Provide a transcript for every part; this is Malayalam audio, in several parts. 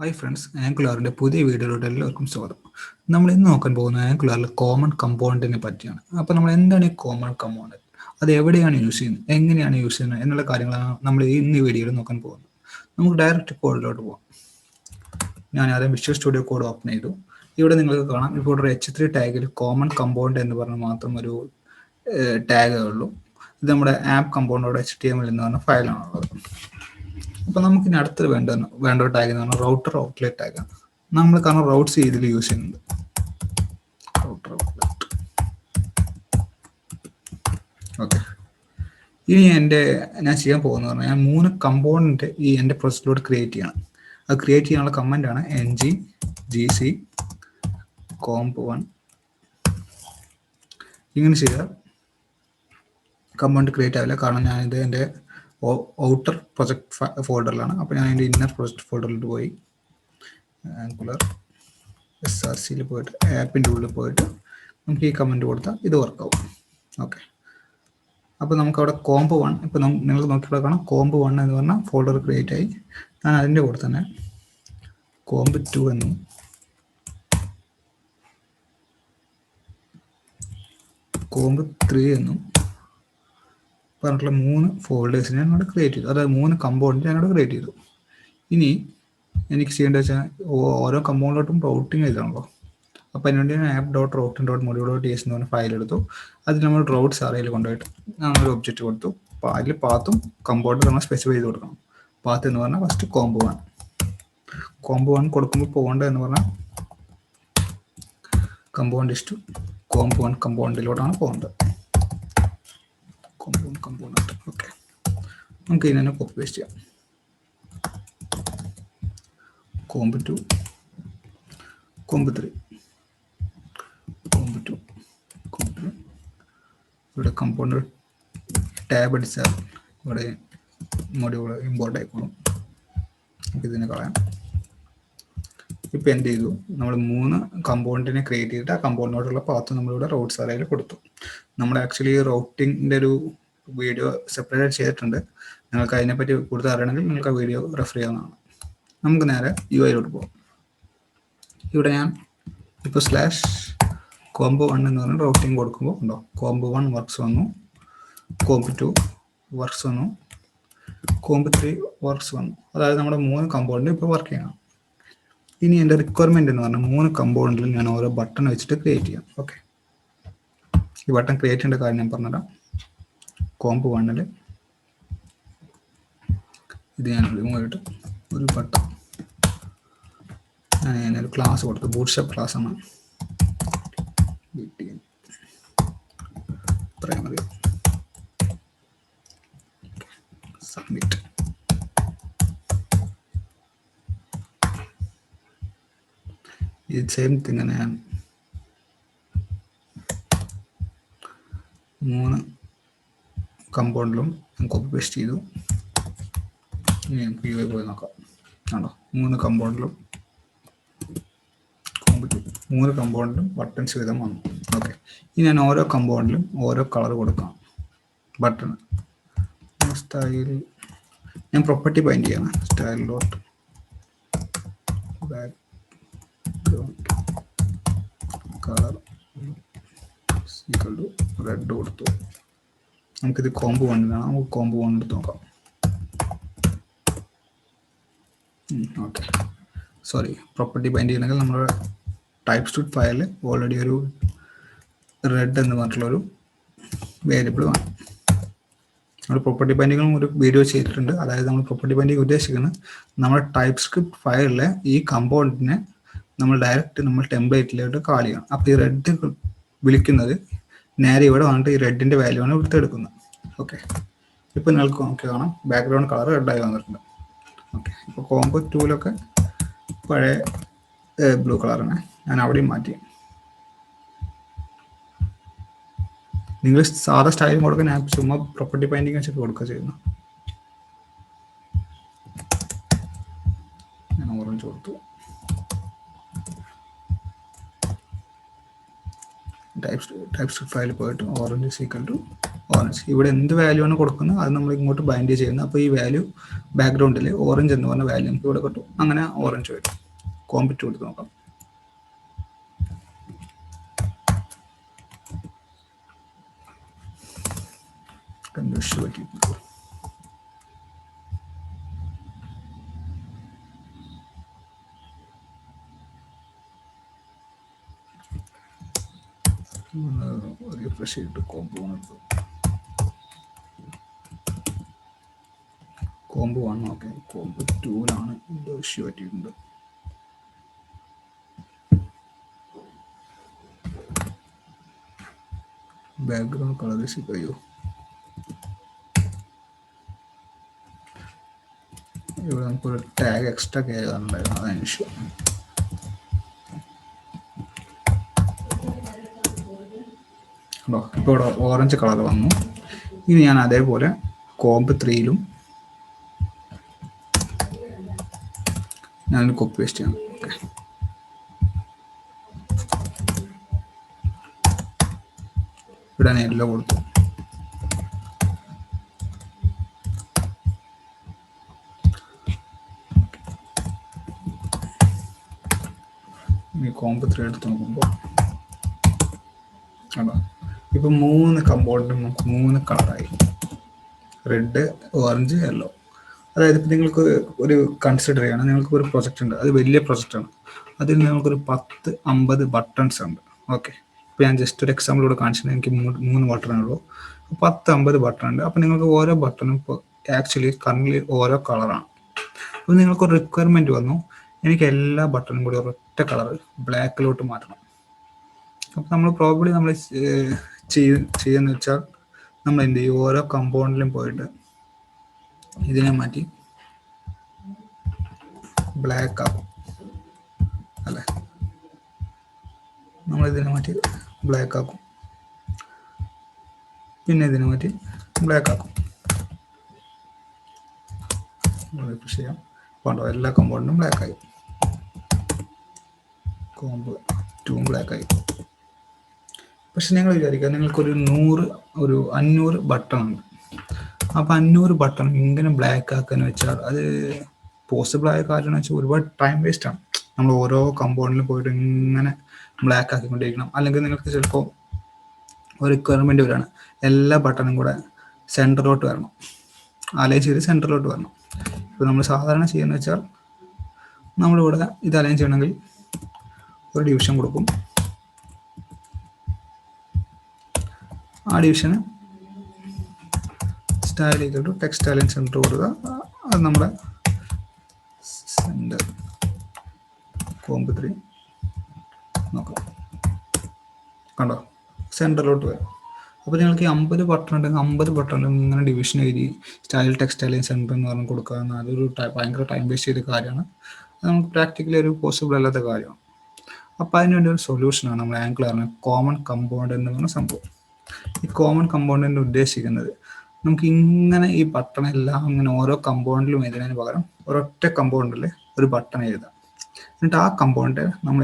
ഹായ് ഫ്രണ്ട്സ്, ആംഗുലാറിൻ്റെ പുതിയ വീഡിയോയിലോട്ട് എല്ലാവർക്കും സ്വാഗതം. നമ്മൾ ഇന്ന് നോക്കാൻ പോകുന്ന ആംഗുലാറിൽ കോമൺ കമ്പോണൻറ്റിനെ പറ്റിയാണ്. അപ്പോൾ നമ്മൾ എന്താണ് ഈ കോമൺ കമ്പോണൻറ്റ്, അത് എവിടെയാണ് യൂസ് ചെയ്യുന്നത്, എങ്ങനെയാണ് യൂസ് ചെയ്യുന്നത് എന്നുള്ള കാര്യങ്ങളാണ് നമ്മൾ ഇന്ന് ഈ വീഡിയോയിൽ നോക്കാൻ പോകുന്നത്. നമുക്ക് ഡയറക്റ്റ് കോഡിലോട്ട് പോകാം. ഞാൻ ആദ്യം വിഷ്വൽ സ്റ്റുഡിയോ കോഡ് ഓപ്പൺ ചെയ്തു. ഇവിടെ നിങ്ങൾക്ക് കാണാം, ഇപ്പോൾ ഒരു H3 ടാഗിൽ കോമൺ കമ്പോണൻറ്റ് എന്ന് പറഞ്ഞാൽ മാത്രം ഒരു ടാഗേ ഉള്ളൂ. ഇത് നമ്മുടെ ആപ്പ് കമ്പോണൻറ്റോട് HTML എന്ന് പറഞ്ഞ ഫയലാണുള്ളത്. അപ്പോൾ നമുക്ക് ഇനി അടുത്തത് വേണ്ട ഒരു ടാഗ് എന്ന് പറഞ്ഞാൽ റൗട്ടർ ഔട്ട്ലെറ്റ് ടാഗാണ്. നമ്മൾ കാരണം റൗട്ട്സ് ഇതിൽ യൂസ് ചെയ്യുന്നുണ്ട്. Router outlet. ഓക്കെ, ഇനി ഞാൻ ചെയ്യാൻ പോകുന്നത് പറഞ്ഞാൽ ഞാൻ 3 കമ്പോണൻറ്റ് എൻ്റെ പ്രൊജക്റ്റിലൂടെ ക്രിയേറ്റ് ചെയ്യണം. അത് ക്രിയേറ്റ് ചെയ്യാനുള്ള കമൻ്റാണ് ng-gc comp1. ഇങ്ങനെ ചെയ്താൽ കമ്പോണൻറ്റ് ക്രിയേറ്റ് ആവില്ല, കാരണം ഞാനിത് എൻ്റെ ഔട്ടർ പ്രൊജക്ട് ഫോൾഡറിലാണ്. അപ്പോൾ ഞാൻ എൻ്റെ ഇന്നർ പ്രൊജക്ട് ഫോൾഡറിലോട്ട് പോയി ആംഗുലർ SRCയിൽ പോയിട്ട് ആപ്പിൻ്റെ ഉള്ളിൽ പോയിട്ട് നമുക്ക് ഈ കമൻറ്റ് കൊടുത്താൽ ഇത് വർക്കാവും. ഓക്കെ, അപ്പോൾ നമുക്കവിടെ comp1 ഇപ്പോൾ നിങ്ങൾക്ക് നോക്കിയപ്പോൾ കാണാം comp1 എന്ന് പറഞ്ഞാൽ ഫോൾഡർ ക്രിയേറ്റ് ആയി. ഞാൻ അതിൻ്റെ കൂടെ തന്നെ comp2 എന്നും comp3 എന്നും പറഞ്ഞിട്ടുള്ള 3 ഫോൾഡേഴ്സിനെ ഞാനവിടെ ക്രിയേറ്റ് ചെയ്തു. അതായത് 3 കമ്പോണൻറ്റ് ഞാനവിടെ ക്രിയേറ്റ് ചെയ്തു. ഇനി എനിക്ക് ചെയ്യേണ്ടത് വെച്ചാൽ ഓരോ കമ്പോണൻറ്റിലോട്ടും റൗട്ടിങ് ചെയ്താണല്ലോ. അപ്പോൾ അതിനുവേണ്ടി ഞാൻ app.routing.module.ts എന്ന് പറഞ്ഞ ഫയൽ എടുത്തു. അതിൽ നമ്മൾ റൗട്ട്സ് അറേയിൽ കൊണ്ടുപോയിട്ട് ഞാനൊരു ഒബ്ജക്റ്റ് കൊടുത്തു. അപ്പോൾ അതിൽ പാത്തും കമ്പോണൻറ്റ് നമ്മൾ സ്പെസിഫൈ ചെയ്ത് കൊടുക്കണം. പാത്ത് എന്ന് പറഞ്ഞാൽ ഫസ്റ്റ് comp1 കൊടുക്കുമ്പോൾ പോകേണ്ടതെന്ന് പറഞ്ഞാൽ comp1 കമ്പോണൻറ്റിലോട്ടാണ് പോകേണ്ടത്. component. ഓക്കെ, നമുക്ക് ഇതിനെ കോപ്പി പേസ്റ്റ് ചെയ്യാം. comp2 comp3 ഇവിടെ കമ്പോണൻറ്റ് ടാബ് അടിച്ചാൽ ഇവിടെ മൊഡ്യൂൾ ഇമ്പോർട്ട് ആയിക്കോളും. നമുക്ക് ഇതിനെ കളയാം. ഇപ്പോൾ എന്ത് ചെയ്തു, നമ്മൾ 3 കമ്പോണൻറ്റിനെ ക്രിയേറ്റ് ചെയ്തിട്ട് ആ കമ്പോണൻറ്റിനോടുള്ള പാത്ത് നമ്മളിവിടെ റൗട്ട്സ് അറേയിൽ കൊടുത്തു. നമ്മൾ ആക്ച്വലി റൗട്ടിങ്ങിൻ്റെ ഒരു വീഡിയോ സെപ്പറേറ്റ് ചെയ്തിട്ടുണ്ട്. നിങ്ങൾക്ക് അതിനെപ്പറ്റി കൂടുതൽ അറിയണമെങ്കിൽ നിങ്ങൾക്ക് ആ വീഡിയോ റെഫർ ചെയ്യാവുന്നതാണ്. നമുക്ക് നേരെ UIയിലോട്ട് പോകാം. ഇവിടെ ഞാൻ ഇപ്പോൾ /comp1 എന്ന് പറഞ്ഞാൽ റൗട്ടിങ് കൊടുക്കുമ്പോൾ ഉണ്ടോ, comp1 വർക്ക്സ് വന്നു, comp2 വർക്ക്സ് വന്നു, comp3 വർക്ക്സ് വന്നു. അതായത് നമ്മുടെ 3 കമ്പോണൻറ്റ് ഇപ്പോൾ വർക്ക് ചെയ്യണം. ഇനി എൻ്റെ റിക്വയർമെൻറ്റ് എന്ന് പറഞ്ഞാൽ 3 കമ്പോണൻറ്റിൽ ഞാൻ ഓരോ ബട്ടൺ വെച്ചിട്ട് ക്രിയേറ്റ് ചെയ്യാം. ഓക്കെ, ഈ ബട്ടൺ ക്രിയേറ്റ് ചെയ്യേണ്ട കാര്യം ഞാൻ പറഞ്ഞുതരാം. comp1 ഇത് ഞാൻ റിമൂവ് ഒരു ബട്ടൺ ഞാനൊരു ക്ലാസ് കൊടുത്തു, ബൂട്ട്സ്ട്രാപ്പ് ക്ലാസ് ആണ്, പ്രൈമറി. സബ്മിറ്റ്. ഈ സെയിം തിങ് ഞാൻ 3 കമ്പോണൻറ്റിലും കോപ്പി പേസ്റ്റ് ചെയ്തു. ഇനി നമുക്ക് UI പോയി നോക്കാം. ആണോ, 3 കമ്പോണൻറ്റിലും 3 കമ്പോണൻറ്റിലും ബട്ടൺസ് വീതം വന്നു. ഓക്കെ, ഇനി ഞാൻ ഓരോ കമ്പോണൻറ്റിലും ഓരോ കളർ കൊടുക്കാം. ബട്ടൺ സ്റ്റൈൽ ഞാൻ പ്രോപ്പർട്ടി ബൈൻഡ് ചെയ്യണം. സ്റ്റൈൽ.background കളർ റെഡ് കൊടുത്തു. നമുക്കിത് comp1 നമുക്ക് comp1 എടുത്ത് നോക്കാം. ഓക്കെ, സോറി, പ്രോപ്പർട്ടി ബൈൻഡ് ചെയ്യണമെങ്കിൽ നമ്മുടെ TypeScript ഫയലിൽ ഓൾറെഡി ഒരു റെഡ് എന്ന് പറഞ്ഞിട്ടുള്ളൊരു വേരിയബിൾ വേണം. നമ്മൾ പ്രോപ്പർട്ടി ബൈൻഡിങ്ങും ഒരു വീഡിയോ ചെയ്തിട്ടുണ്ട്. അതായത് നമ്മൾ പ്രോപ്പർട്ടി ബൈൻഡിങ് ഉദ്ദേശിക്കുന്നത് നമ്മുടെ TypeScript ഫയലിലെ ഈ കമ്പോണൻറ്റിനെ നമ്മൾ ഡയറക്റ്റ് നമ്മൾ ടെംപ്ലേറ്റിലോട്ട് കാൾ ചെയ്യണം. അപ്പോൾ ഈ റെഡ് വിളിക്കുന്നത് നേരെ ഇവിടെ വന്നിട്ട് ഈ റെഡിൻ്റെ വാല്യൂ ആണ് ഇവിടുത്തെ എടുക്കുന്നത്. ഓക്കെ, ഇപ്പോൾ നിങ്ങൾക്ക് നോക്കി കാണാം ബാക്ക്ഗ്രൗണ്ട് കളർ റെഡായി വന്നിട്ടുണ്ട്. ഓക്കെ, ഇപ്പോൾ comp2 പഴയ ബ്ലൂ കളറാണ്, ഞാൻ അവിടെയും മാറ്റി. നിങ്ങൾ സാധാ സ്റ്റൈലും കൊടുക്കാൻ ഞാൻ ചുമ്മാ പ്രോപ്പർട്ടി ബൈൻഡിങ് വെച്ചിട്ട് കൊടുക്കുക ചെയ്യുന്നു. ഞാൻ ഓറഞ്ച് കൊടുത്തു. TypeScript ഫയലിൽ പോയിട്ട് orange is equal to orange. ഇവിടെ എന്ത് വാല്യൂ ആണ് കൊടുക്കുന്നത് അത് നമ്മൾ ഇങ്ങോട്ട് ബൈൻഡ് ചെയ്യുന്നത്. അപ്പോൾ ഈ വാല്യൂ ബാക്ക്ഗ്രൗണ്ടിൽ ഓറഞ്ച് എന്ന് പറഞ്ഞ വാല്യൂ നമുക്ക് ഇവിടെ കിട്ടും. അങ്ങനെ ഓറഞ്ച് വരും. കോമ്പിറ്റ് കൊടുത്ത് നോക്കാം. ഇഷ്യൂ പറ്റിയിട്ടുണ്ട്. റിഫ്രഷ് ചെയ്തിട്ട് കോംബോ 1 ഓക്കെ. കോംബോ 2ലാണ് ഇഷ്യൂ പറ്റിയിട്ടുണ്ട്. ബാക്ക്ഗ്രൗണ്ട് കളർ കഴിയോ? ഇവിടെ നമുക്കൊരു ടാഗ് എക്സ്ട്രാ കയറുന്നുണ്ടായിരുന്നു, അതാണ് ഇഷ്യൂ. ഇപ്പോൾ ഇവിടെ ഓറഞ്ച് കളർ വന്നു. ഇനി ഞാൻ അതേപോലെ കോംബ് 3ലും ഞാൻ കോപ്പി പേസ്റ്റ് ചെയ്യണം. ഓക്കെ, ഇവിടെ ഞാൻ യെല്ലോ കൊടുത്തു. ഇനി കോംബ് 3 എടുത്ത് നോക്കുമ്പോൾ ഇപ്പം 3 കമ്പോണൻറ്റും നമുക്ക് 3 കളറായി, റെഡ്, ഓറഞ്ച്, യെല്ലോ. അതായത് ഇപ്പം നിങ്ങൾക്ക് ഒരു കൺസിഡർ ചെയ്യണം, നിങ്ങൾക്ക് ഒരു പ്രൊജക്റ്റ് ഉണ്ട്, അത് വലിയ പ്രൊജക്റ്റാണ്. അതിൽ നിങ്ങൾക്കൊരു 10-50 ബട്ടൺസ് ഉണ്ട്. ഓക്കെ, ഇപ്പോൾ ഞാൻ ജസ്റ്റ് ഒരു എക്സാമ്പിൾ ഇവിടെ കാണിച്ചിട്ടുണ്ട്. എനിക്ക് 3 ബട്ടണേ ഉള്ളൂ. 10-50 ബട്ടൺ ഉണ്ട്. അപ്പോൾ നിങ്ങൾക്ക് ഓരോ ബട്ടണും ഇപ്പോൾ ആക്ച്വലി കറൻറ്റ്ലി ഓരോ കളറാണ്. അപ്പോൾ നിങ്ങൾക്കൊരു റിക്വയർമെൻറ്റ് വന്നു, എനിക്ക് എല്ലാ ബട്ടണും കൂടി ഒരൊറ്റ കളർ ബ്ലാക്കിലോട്ട് മാറ്റണം. അപ്പോൾ നമ്മൾ പ്രോബ്ലി നമ്മൾ ചെയ്യുന്ന വെച്ചാൽ നമ്മൾ എന്ത് ചെയ്യും, ഓരോ കമ്പോണൻറ്റിലും പോയിട്ട് ഇതിനെ മാറ്റി ബ്ലാക്ക് ആക്കും അല്ലേ. നമ്മൾ ഇതിനെ മാറ്റി ബ്ലാക്ക് ആക്കും, പിന്നെ ഇതിനെ മാറ്റി ബ്ലാക്ക് ആക്കും. റിഫ്രഷ് ചെയ്യാം. കണ്ടോ, എല്ലാ കമ്പോണൻറ്റും ബ്ലാക്ക് ആയി. കോംബ് 2 ബ്ലാക്ക് ആയി. പക്ഷെ നിങ്ങൾ വിചാരിക്കുക, നിങ്ങൾക്കൊരു 500 ബട്ടൺ ഉണ്ട്. അപ്പോൾ 500 ബട്ടൺ ഇങ്ങനെ ബ്ലാക്ക് ആക്കാന്ന് വെച്ചാൽ അത് പോസിബിൾ ആയ കാര്യം എന്ന് വെച്ചാൽ ഒരുപാട് ടൈം വേസ്റ്റ് ആണ്. നമ്മൾ ഓരോ കമ്പോണൻറ്റിലും പോയിട്ട് ഇങ്ങനെ ബ്ലാക്ക് ആക്കിക്കൊണ്ടിരിക്കണം. അല്ലെങ്കിൽ നിങ്ങൾക്ക് ചിലപ്പോൾ ഒരു റിക്വയർമെൻറ്റ് വരികയാണ്, എല്ലാ ബട്ടണും കൂടെ സെൻറ്ററിലോട്ട് വരണം, അലൈൻ ചെയ്ത് സെൻറ്ററിലോട്ട് വരണം. ഇപ്പോൾ നമ്മൾ സാധാരണ ചെയ്യുന്നത് വെച്ചാൽ നമ്മളിവിടെ ഇത് അലൈൻ ചെയ്യണമെങ്കിൽ ഒരു ഡിവിഷൻ കൊടുക്കും. ആ ഡിവിഷന് style equal to text align centre കൊടുക്കുക. അത് നമ്മുടെ സെൻറ്റർ കോംബ് 3 നോക്കാം. കണ്ടോ, സെൻറ്ററിലോട്ട് വരും. അപ്പോൾ നിങ്ങൾക്ക് ഈ 50 ബട്ടൺ ഉണ്ടെങ്കിൽ 50 ബട്ടണിലും ഇങ്ങനെ ഡിവിഷൻ എഴുതി സ്റ്റൈൽ ടെക്സ്റ്റ് അലൈൻ സെൻറ്റർ എന്ന് പറഞ്ഞ് കൊടുക്കുക. അതൊരു ഭയങ്കര ടൈം വേസ്റ്റ് ചെയ്ത കാര്യമാണ്. അത് നമുക്ക് പ്രാക്ടിക്കലി ഒരു പോസിബിൾ അല്ലാത്ത കാര്യമാണ്. അപ്പോൾ അതിനുവേണ്ടി ഒരു സൊല്യൂഷനാണ് നമ്മൾ ആംഗിളാണ് കോമൺ കമ്പോണൻ്റ് എന്ന് പറഞ്ഞ സംഭവം. ഈ കോമൺ കമ്പോണൻ്റ് ഉദ്ദേശിക്കുന്നത് നമുക്ക് ഇങ്ങനെ ഈ ബട്ടൺ എല്ലാം ഇങ്ങനെ ഓരോ കമ്പോണൻറ്റിലും എഴുതുന്നതിന് പകരം ഒരൊറ്റ കമ്പോണൻറ്റിൽ ഒരു ബട്ടൺ എഴുതാം. എന്നിട്ട് ആ കമ്പോണൻറ്റ് നമ്മൾ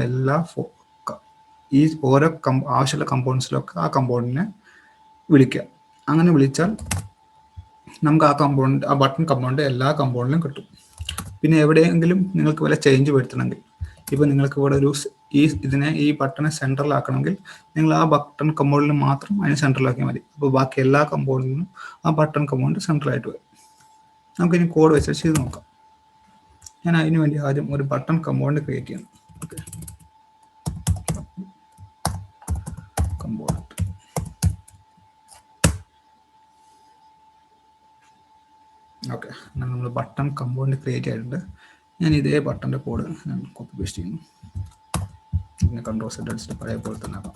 ഈ ഓരോ ആവശ്യമുള്ള കമ്പോണൻസിലൊക്കെ ആ കമ്പോണൻറ്റിനെ വിളിക്കുക. അങ്ങനെ വിളിച്ചാൽ നമുക്ക് ആ ബട്ടൺ കമ്പോണൻറ്റ് എല്ലാ കമ്പോണൻറ്റിലും കിട്ടും. പിന്നെ എവിടെയെങ്കിലും നിങ്ങൾക്ക് വല്ല ചേഞ്ച് വരുത്തണമെങ്കിൽ, ഇപ്പോൾ നിങ്ങൾക്ക് ഇവിടെ ഈ ബട്ടണെ സെൻട്രലാക്കണമെങ്കിൽ നിങ്ങൾ ആ ബട്ടൺ കമ്പോണൻറ്റിൽ മാത്രം അതിനെ സെൻട്രലാക്കിയാൽ മതി. അപ്പോൾ ബാക്കി എല്ലാ കമ്പോണൻറ്റിനും ആ ബട്ടൺ കമ്പോണൻറ്റ് സെൻട്രലായിട്ട് വരും. നമുക്കിനി കോഡ് വെച്ച് ചെയ്ത് നോക്കാം. ഞാൻ അതിന് വേണ്ടി ആദ്യം ഒരു ബട്ടൺ കമ്പോണൻറ്റ് ക്രിയേറ്റ് ചെയ്യണം. ഓക്കെ, കമ്പോണൻറ്റ് ഓക്കെ, നമ്മൾ ബട്ടൺ കമ്പോണൻറ്റ് ക്രിയേറ്റ് ആയിട്ടുണ്ട്. ഞാൻ ഇതേ ബട്ടൻ്റെ കോഡ് ഞാൻ കോപ്പി പേസ്റ്റ് ചെയ്യുന്നു. പിന്നെ കൺട്രോൾ സെറ്റ് അടിച്ചിട്ട് പഴയ പോലെ തന്നെ ആക്കാം.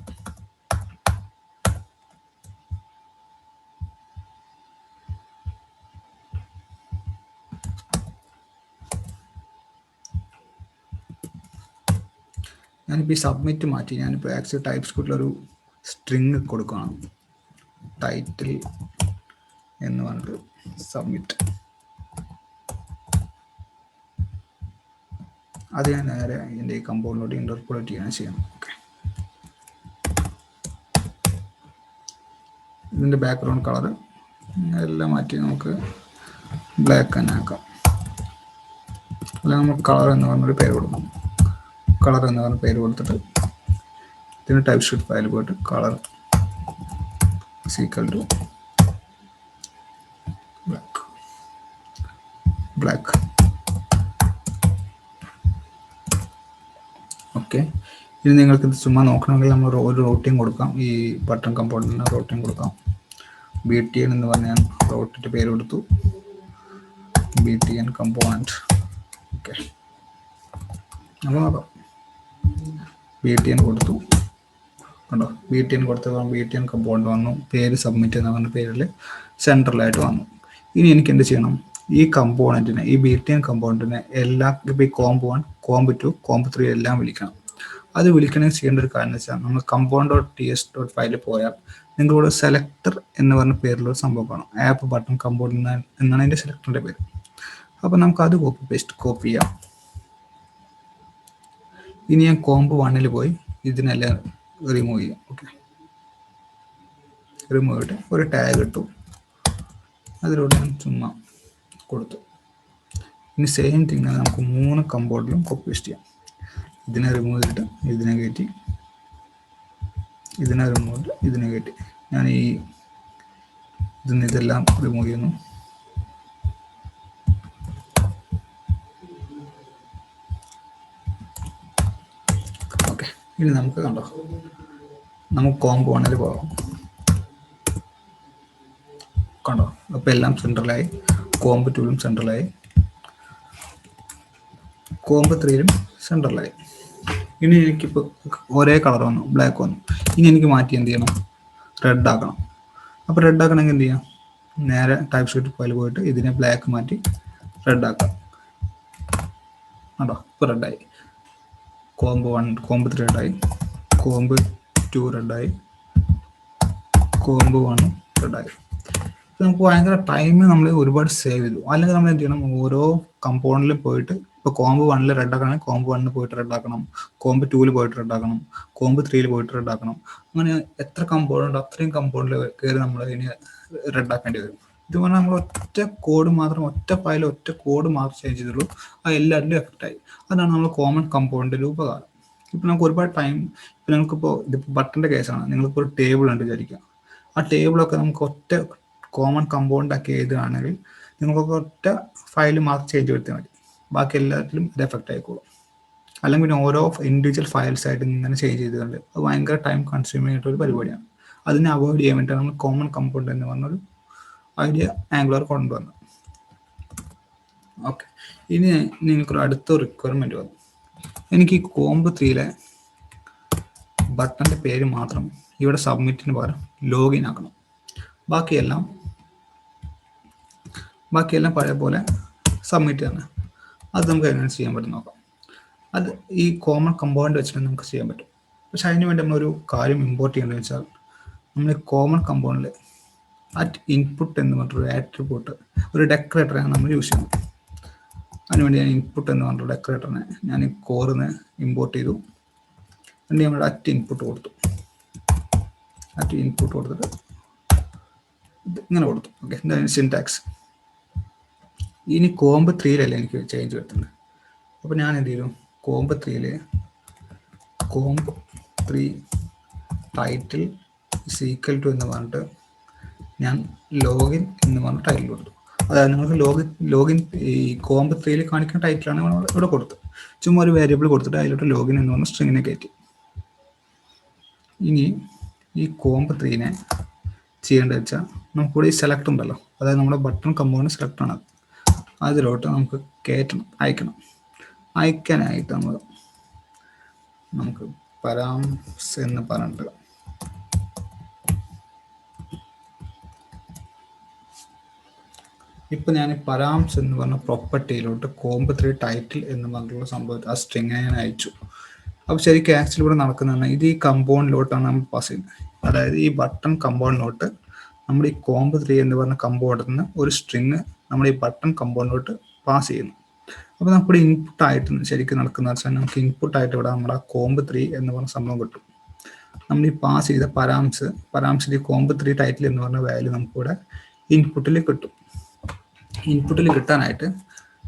ഞാനിപ്പോൾ ഈ സബ്മിറ്റ് മാറ്റി, ഞാനിപ്പോൾ ആക്ച്വലി ടൈപ്പ് സ്ക്രിപ്റ്റിലൊരു സ്ട്രിങ് കൊടുക്കണം, ടൈറ്റിൽ എന്ന് പറഞ്ഞിട്ട് സബ്മിറ്റ്. അത് ഞാൻ നേരെ എൻ്റെ ഈ കമ്പോണിലോട്ട് ഇൻ്റർപോളേറ്റ് ചെയ്യണം. ഓക്കെ, ഇതിൻ്റെ ബാക്ക്ഗ്രൗണ്ട് കളർ എല്ലാം മാറ്റി നമുക്ക് ബ്ലാക്ക് തന്നെ ആക്കാം. അല്ലെങ്കിൽ നമുക്ക് കളർ എന്ന് പറഞ്ഞൊരു പേര് കൊടുക്കും. കളർ എന്ന് പറഞ്ഞ പേര് കൊടുത്തിട്ട് ഇതിന് ടൈപ്പ് ഷീറ്റ് ഫയൽ പോയിട്ട് colour equal to black. Okay, ഇനി നിങ്ങൾക്ക് ഇത് ചുമ്മാ നോക്കണമെങ്കിൽ നമ്മൾ ഒരു റൂട്ടിങ് കൊടുക്കാം. ഈ ബട്ടൺ കമ്പോണന്റിന് റൂട്ടിങ് കൊടുക്കാം. BTN എന്ന് പറഞ്ഞ ഞാൻ റൂട്ടിൻ്റെ പേര് കൊടുത്തു, BTN കമ്പോണന്റ്. ഓക്കെ, അപ്പോൾ നോക്കാം. BTN കൊടുത്തു, കണ്ടോ? BTN കൊടുത്തപ്പോൾ BTN കമ്പോണന്റ് വന്നു. പേര് സബ്മിറ്റ് എന്ന് പറഞ്ഞ പേരിൽ സെൻട്രലായിട്ട് വന്നു. ഇനി എനിക്ക് എന്ത് ചെയ്യണം? ഈ കമ്പോണന്റിനെ, ഈ BTN കമ്പോണന്റിനെ എല്ലാ ഇപ്പോൾ ഈ കോംബ് 1, കോംബ് 2, കോംബ് 3 എല്ലാം വിളിക്കണം. അത് വിളിക്കണമെങ്കിൽ ചെയ്യേണ്ട ഒരു കാര്യം എന്ന് വെച്ചാൽ നമ്മൾ compound.ts ഫയലിൽ പോയാൽ നിങ്ങളോട് സെലക്ടർ എന്ന് പറഞ്ഞ പേരിലുള്ള സംഭവം കാണും. ആപ്പ് ബട്ടൺ കമ്പോണന്റ് എന്നാണ് അതിൻ്റെ സെലക്ടറിൻ്റെ പേര്. അപ്പോൾ നമുക്ക് അത് കോപ്പി ചെയ്യാം. ഇനി ഞാൻ കോംബ് 1 പോയി ഇതിനെല്ലാം റിമൂവ് ചെയ്യാം. ഓക്കെ, റിമൂവ് ചെയ്തിട്ട് ഒരു ടാഗ് ഇട്ടു, അതിലൂടെ ഞാൻ ചുമ്മാ കൊടുത്തു. ഇനി സെയിം തിങ് നമുക്ക് 3 കമ്പോണ്ടിലും കോപ്പി പേസ്റ്റ് ചെയ്യാം. ഇതിനെ റിമൂവ് ചെയ്തിട്ട് ഇതിനെ കയറ്റി, ഇതിനെ റിമൂവ് ചെയ്തിട്ട് ഇതിനെ കയറ്റി. ഞാൻ ഈ ഇതെല്ലാം റിമൂവ് ചെയ്യുന്നു. ഓക്കെ, ഇനി നമുക്ക് കണ്ടോ, നമുക്ക് കോംബ് 1 പോകാം. കണ്ടോ, അപ്പോൾ എല്ലാം സെൻട്രലായി. Comb 2 സെൻട്രലായി, comb 3 സെൻട്രലായി. ഇനി എനിക്കിപ്പോൾ ഒരേ കളർ വന്നു, ബ്ലാക്ക് വന്നു. ഇനി എനിക്ക് മാറ്റി എന്ത് ചെയ്യണം? റെഡ് ആക്കണം. അപ്പോൾ റെഡ് ആക്കണമെങ്കിൽ എന്ത് ചെയ്യാം? നേരെ ടൈപ്പ് ഷീറ്റ് ഫയൽ പോയിട്ട് ഇതിനെ ബ്ലാക്ക് മാറ്റി റെഡ് ആക്കാം. കേട്ടോ, ഇപ്പോൾ റെഡായി. കോംബ് 1, കോംബ് 3 റെഡായി, കോംബ് 2 റെഡായി, കോംബ് 1 റെഡായി. നമുക്ക് ഭയങ്കര ടൈം നമ്മൾ ഒരുപാട് സേവ് ചെയ്തു. അല്ലെങ്കിൽ നമ്മൾ എന്ത് ചെയ്യണം? ഓരോ കമ്പോണന്റിൽ പോയിട്ട്, ഇപ്പോൾ കോംബ് 1 റെഡ് ആക്കണമെങ്കിൽ കോംബ് 1 പോയിട്ട് റെഡ് ആക്കണം, കോംബ് 2 പോയിട്ട് റെഡ് ആക്കണം, കോംബ് 3 പോയിട്ട് റെഡ് ആക്കണം. അങ്ങനെ എത്ര കമ്പോണന്റ് അത്രയും കമ്പോണന്റിൽ കയറി നമ്മൾ ഇതിന് റെഡ് ആക്കേണ്ടി വരും. ഇത് പറഞ്ഞാൽ നമ്മൾ ഒറ്റ കോഡ് മാത്രം, ഒറ്റ ഫയൽ, ഒറ്റ കോഡ് മാത്രം ചേഞ്ച് ചെയ്തുള്ളൂ, അത് എല്ലാവരിലും എഫക്റ്റ് ആയി. അതാണ് നമ്മൾ കോമൺ കമ്പോണന്റിൻ്റെ ഉപകാരം. ഇപ്പം നമുക്ക് ഒരുപാട് ടൈം, ഇപ്പം നമുക്കിപ്പോൾ ഇതിപ്പോൾ ബട്ടൻ്റെ കേസാണ്. നിങ്ങൾക്കിപ്പോൾ ഒരു ടേബിൾ ഉണ്ട് വിചാരിക്കുക. ആ ടേബിളൊക്കെ നമുക്ക് ഒറ്റ കോമൺ കമ്പോണന്റ് ആക്കി എഴുതുകയാണെങ്കിൽ നിങ്ങൾക്ക് ഒറ്റ ഫയൽ മാത്രം ചേഞ്ച് വരുത്തിയാൽ മതി, ബാക്കി എല്ലാത്തിലും ഇത് എഫക്റ്റ് ആയിക്കോളും. അല്ലെങ്കിൽ പിന്നെ ഓരോ ഇൻഡിവിജ്വൽ ഫയൽസ് ആയിട്ട് ഇങ്ങനെ ചേഞ്ച് ചെയ്തുകൊണ്ട് അത് ഭയങ്കര ടൈം കൺസ്യൂമിംഗ് ആയിട്ടൊരു പരിപാടിയാണ്. അതിനെ അവോയ്ഡ് ചെയ്യാൻ വേണ്ടിയിട്ടാണ് നമ്മൾ കോമൺ കമ്പോണന്റ് എന്ന് പറഞ്ഞൊരു ഐഡിയ ആംഗുലർ കൊണ്ടുവന്നത്. ഓക്കെ, ഇനി നിങ്ങൾക്കൊരു അടുത്ത റിക്വയർമെന്റ് വന്നു. എനിക്ക് ഈ കോംബ് 3 ബട്ടൻ്റെ പേര് മാത്രം ഇവിടെ സബ്മിറ്റിന് പകരം ലോഗിൻ ആക്കണം. ബാക്കിയെല്ലാം പഴയ പോലെ സബ്മിറ്റ് തന്നെ. അത് നമുക്ക് എങ്ങനെ ചെയ്യാൻ പറ്റും നോക്കാം. അത് ഈ കോമൺ കമ്പോണന്റ് വെച്ചിട്ട് നമുക്ക് ചെയ്യാൻ പറ്റും. പക്ഷെ അതിന് വേണ്ടി നമ്മളൊരു കാര്യം ഇമ്പോർട്ട് ചെയ്യേണ്ടതെന്ന് വെച്ചാൽ, നമ്മൾ ഈ കോമൺ കമ്പോണന്റിൽ ഇൻപുട്ട് എന്ന് പറഞ്ഞൊരു ആട്രിബ്യൂട്ട്, ഒരു ഡെക്കറേറ്ററാണ് നമ്മൾ യൂസ് ചെയ്യുന്നത്. അതിനുവേണ്ടി ഞാൻ ഇൻപുട്ട് എന്ന് പറഞ്ഞൊരു ഡെക്കറേറ്ററിനെ ഞാൻ ഈ കോറിന് ഇമ്പോർട്ട് ചെയ്തു. എന്നിട്ട് നമ്മൾ ഇൻപുട്ട് കൊടുത്തു. ഇൻപുട്ട് കൊടുത്തിട്ട് ഇങ്ങനെ കൊടുത്തു. ഓക്കെ, എന്താണ് സിൻടാക്സ്. ഇനി കോംബ് 3 എനിക്ക് ചേഞ്ച് വരുത്തുന്നത്. അപ്പോൾ ഞാൻ എന്ത് ചെയ്തു? Comb 3 comb 3 title equal to എന്ന് പറഞ്ഞിട്ട് ഞാൻ ലോഗിൻ എന്ന് പറഞ്ഞ ടൈറ്റിൽ കൊടുത്തു. അതായത് നിങ്ങൾക്ക് ലോഗിൻ ഈ കോംബ് 3 കാണിക്കുന്ന ടൈറ്റിലാണ് ഇവിടെ കൊടുത്തത്. ചുമ്മാ ഒരു വേരിയബിൾ കൊടുത്തിട്ട് അതിലോട്ട് ലോഗിൻ എന്ന് പറഞ്ഞ സ്ട്രിങ്ങിനെ കയറ്റി. ഇനി ഈ കോംബ് 3 ചെയ്യേണ്ടത് വെച്ചാൽ നമുക്കിവിടെ ഈ സെലക്ട് ഉണ്ടല്ലോ, അതായത് നമ്മുടെ ബട്ടൺ കമ്പോണന്റ് സെലക്ട് ആണ്. അതിലോട്ട് നമുക്ക് അയക്കാനായിട്ട് നമുക്ക് പരാംസ് എന്ന് പറഞ്ഞിട്ട് ഇപ്പം ഞാൻ പരാംസ് എന്ന് പറഞ്ഞ പ്രോപ്പർട്ടിയിലോട്ട് കോംബ് 3 ടൈറ്റിൽ എന്ന് പറഞ്ഞിട്ടുള്ള സംഭവം ആ സ്ട്രിങ് ഞാൻ അയച്ചു. അപ്പോൾ ശരിക്കും ആക്ച്വലി ഇവിടെ നടക്കുന്നതാണ്, ഇത് ഈ കമ്പോണ്ടിലോട്ടാണ് നമ്മൾ പാസ് ചെയ്യുന്നത്. അതായത് ഈ ബട്ടൺ കമ്പോണ്ടിലോട്ട് നമ്മൾ ഈ കോംബ് 3 എന്ന് പറഞ്ഞ കമ്പോണ്ടിൽ നിന്ന് ഒരു സ്ട്രിങ് നമ്മൾ ഈ ബട്ടൺ കമ്പോണ്ടിലോട്ട് പാസ് ചെയ്യുന്നു. അപ്പോൾ നമുക്കിവിടെ ഇൻപുട്ടായിട്ട് ശരിക്കും നടക്കുന്ന വെച്ചാൽ നമുക്ക് ഇൻപുട്ടായിട്ട് ഇവിടെ നമ്മുടെ കോംബ് 3 എന്ന് പറഞ്ഞ സംഭവം കിട്ടും. നമ്മൾ ഈ പാസ് ചെയ്ത പരാംസിന്റെ comp3 ടൈറ്റിൽ എന്ന് പറഞ്ഞ വാല്യൂ നമുക്കിവിടെ ഇൻപുട്ടിൽ കിട്ടും. ഇൻപുട്ടിൽ കിട്ടാനായിട്ട്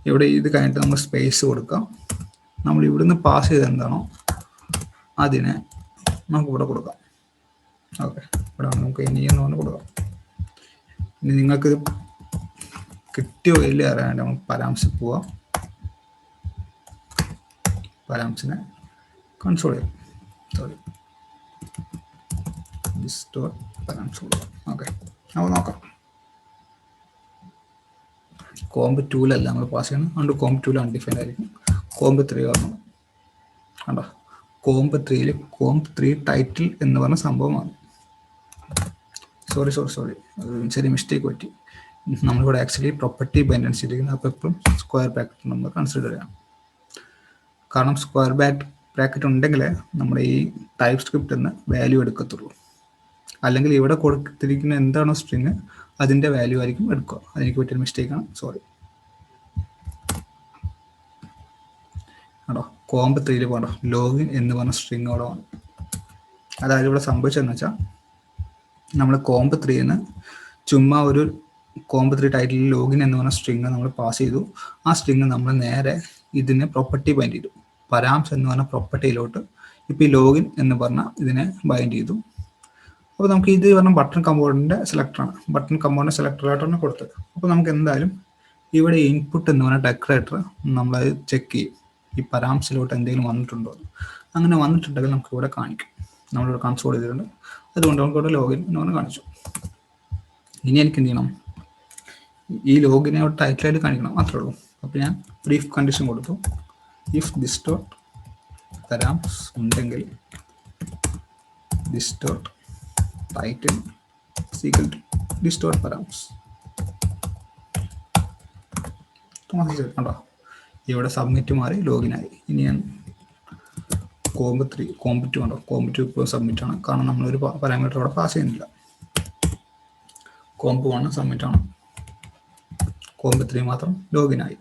ഇവിടെ ഇത് കഴിഞ്ഞിട്ട് നമ്മൾ സ്പേസ് കൊടുക്കാം. നമ്മൾ ഇവിടുന്ന് പാസ് ചെയ്ത് എന്താണോ അതിനെ നമുക്കിവിടെ കൊടുക്കാം. ഓക്കെ, ഇവിടെ നമുക്ക് ഇനി എന്ന് പറഞ്ഞ് കൊടുക്കാം. ഇനി നിങ്ങൾക്ക് കിട്ടിയോ ഇല്ല അറിയാണ്ട് നമുക്ക് പരാംസിൽ പോവാം. പരാംസിനെ കൺസോൾ ചെയ്യാം. സോറി, പരാംസ് കൊടുക്കാം. ഓക്കെ, നമുക്ക് നോക്കാം. comp2 നമ്മൾ പാസ് ചെയ്യണം. അതുകൊണ്ട് comp2 അൺഡിഫൈൻഡ് ആയിരിക്കും. comp3 കാണണം. കണ്ടോ, comp3 ടൈറ്റിൽ എന്ന് പറഞ്ഞ സംഭവമാണ്. സോറി ചെറിയ മിസ്റ്റേക്ക് പറ്റി. നമ്മളിവിടെ ആക്ച്വലി പ്രോപ്പർട്ടി ബൈൻഡൻസ് ചെയ്തിരിക്കുന്നത്. അപ്പോൾ എപ്പോഴും സ്ക്വയർ ബ്രാക്കറ്റ് നമ്മൾ കൺസിഡർ ചെയ്യണം. കാരണം സ്ക്വയർ ബ്രാക്കറ്റ് ഉണ്ടെങ്കിൽ നമ്മുടെ ഈ ടൈപ്പ് സ്ക്രിപ്റ്റ് എന്ന് വാല്യൂ എടുക്കത്തുള്ളൂ. അല്ലെങ്കിൽ ഇവിടെ കൊടുത്തിരിക്കുന്ന എന്താണോ സ്ട്രിങ് അതിൻ്റെ വാല്യൂ ആയിരിക്കും എടുക്കുക. അതെനിക്ക് പറ്റിയൊരു മിസ്റ്റേക്കാണ്, സോറി. ആണോ, comp3 പോകണ്ട, ലോഗിൻ എന്ന് പറഞ്ഞ സ്ട്രിങ് അവിടെ വന്നു. അതായത് ഇവിടെ സംഭവിച്ചതെന്ന് വെച്ചാൽ നമ്മൾ comp3 ചുമ്മാ ഒരു comp3 ടൈറ്റിൽ ലോഗിൻ എന്ന് പറഞ്ഞ സ്ട്രിങ് നമ്മൾ പാസ് ചെയ്തു. ആ സ്ട്രിങ് നമ്മൾ നേരെ ഇതിനെ പ്രോപ്പർട്ടി ബൈൻഡ് ചെയ്തു. പരാംസ് എന്ന് പറഞ്ഞ പ്രോപ്പർട്ടിയിലോട്ട് ഇപ്പോൾ ഈ ലോഗിൻ എന്ന് പറഞ്ഞ ഇതിനെ ബൈൻഡ് ചെയ്തു. അപ്പോൾ നമുക്ക് ഇത് പറഞ്ഞ ബട്ടൺ കമ്പോണൻറ്റിൻ്റെ സെലക്ടറാണ്. ബട്ടൺ കമ്പോണൻറ്റ് സെലക്ടറായിട്ടാണ് കൊടുത്തത്. അപ്പോൾ നമുക്ക് എന്തായാലും ഇവിടെ ഇൻപുട്ട് എന്ന് പറഞ്ഞ ഡെക്കറേറ്റർ നമ്മളത് ചെക്ക് ചെയ്യും, ഈ പരാംസിലോട്ട് എന്തെങ്കിലും വന്നിട്ടുണ്ടോ. അങ്ങനെ വന്നിട്ടുണ്ടെങ്കിൽ നമുക്ക് ഇവിടെ കാണിക്കും. നമ്മളിവിടെ കൺസോൾ ചെയ്തിട്ടുണ്ട്. അതുകൊണ്ട് നമുക്കിവിടെ ലോഗിൻ എന്ന് പറഞ്ഞ് കാണിച്ചു. ഇനി എനിക്ക് എന്ത് ചെയ്യണം, ഈ ലോഗിനെ ഒരു ടൈറ്റിലായിട്ട് കാണിക്കണം, മാത്രമേ ഉള്ളൂ. അപ്പോൾ ഞാൻ ഒരു ഇഫ് കണ്ടീഷൻ കൊടുത്തു. ഇഫ് ദിസ് ഡോട്ട് പരാംസ് ഉണ്ടെങ്കിൽ this dot title equal to this dot params. കണ്ടോ, ഇവിടെ സബ്മിറ്റ് മാറി ലോഗിനായി. ഇനി ഞാൻ comp2 ഉണ്ടോ, comp2 ഇപ്പോൾ സബ്മിറ്റ് ആണ്. കാരണം നമ്മളൊരു പാരാമീറ്റർ അവിടെ പാസ് ചെയ്യുന്നില്ല. comp1 സബ്മിറ്റ് ആണ്, comp3 മാത്രം ലോഗിനായി.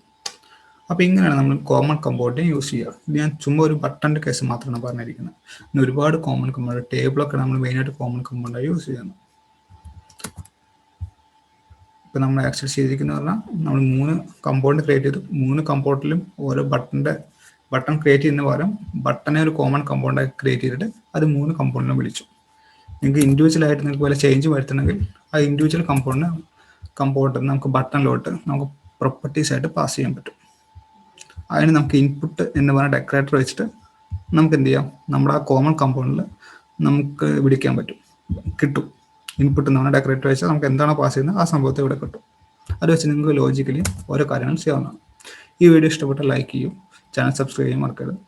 അപ്പോൾ ഇങ്ങനെയാണ് നമ്മൾ കോമൺ കമ്പോണൻറ്റ് യൂസ് ചെയ്യുക. ഇത് ഞാൻ ചുമ്മാ ഒരു ബട്ടൻ്റെ കേസ് മാത്രമാണ് പറഞ്ഞിരിക്കുന്നത്. പിന്നെ ഒരുപാട് കോമൺ കമ്പോണൻറ്റ്, ടേബിളൊക്കെ നമ്മൾ മെയിനായിട്ട് കോമൺ കമ്പോണൻറ്റായി യൂസ് ചെയ്യുന്നത്. ഇപ്പം നമ്മൾ ആക്സസ് ചെയ്തിരിക്കുന്നത് പറഞ്ഞാൽ നമ്മൾ 3 കമ്പോണൻറ്റ് ക്രിയേറ്റ് ചെയ്തു. 3 കമ്പോണൻറ്റിലും ഓരോ ബട്ടൺ ക്രിയേറ്റ് ചെയ്യുന്ന പകരം ബട്ടനെ ഒരു കോമൺ കമ്പോണൻറ്റായി ക്രിയേറ്റ് ചെയ്തിട്ട് അത് 3 കമ്പോണൻറ്റിലും വിളിച്ചു. നിങ്ങൾക്ക് ഇൻഡിവിജ്വലായിട്ട് നിങ്ങൾക്ക് വല്ല ചേഞ്ച് വരുത്തണമെങ്കിൽ ആ ഇൻഡിവിജ്വൽ കമ്പോണൻറ്റ് നമുക്ക് ബട്ടണിലോട്ട് നമുക്ക് പ്രോപ്പർട്ടീസ് ആയിട്ട് പാസ് ചെയ്യാൻ പറ്റും. അതിന് നമുക്ക് ഇൻപുട്ട് എന്ന് പറഞ്ഞ ഡെക്കറേറ്റർ വെച്ചിട്ട് നമുക്ക് എന്ത് ചെയ്യാം, നമ്മുടെ ആ കോമൺ കമ്പോണൻറ്റിൽ നമുക്ക് വിളിക്കാൻ കിട്ടും. ഇൻപുട്ട് എന്ന് പറഞ്ഞ ഡെക്കറേറ്റർ വെച്ചാൽ നമുക്ക് എന്താണോ പാസ് ചെയ്യുന്നത് ആ സംഭവത്തെ ഇവിടെ കിട്ടും. അത് വെച്ച് നിങ്ങൾക്ക് ലോജിക്കലി ഓരോ കാര്യങ്ങൾ ചെയ്യാവുന്നതാണ്. ഈ വീഡിയോ ഇഷ്ടപ്പെട്ടാൽ ലൈക്ക് ചെയ്യൂ, ചാനൽ സബ്സ്ക്രൈബ് ചെയ്യാൻ മറക്കരുത്.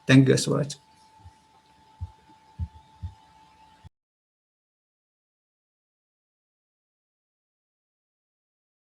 Thank you for watching.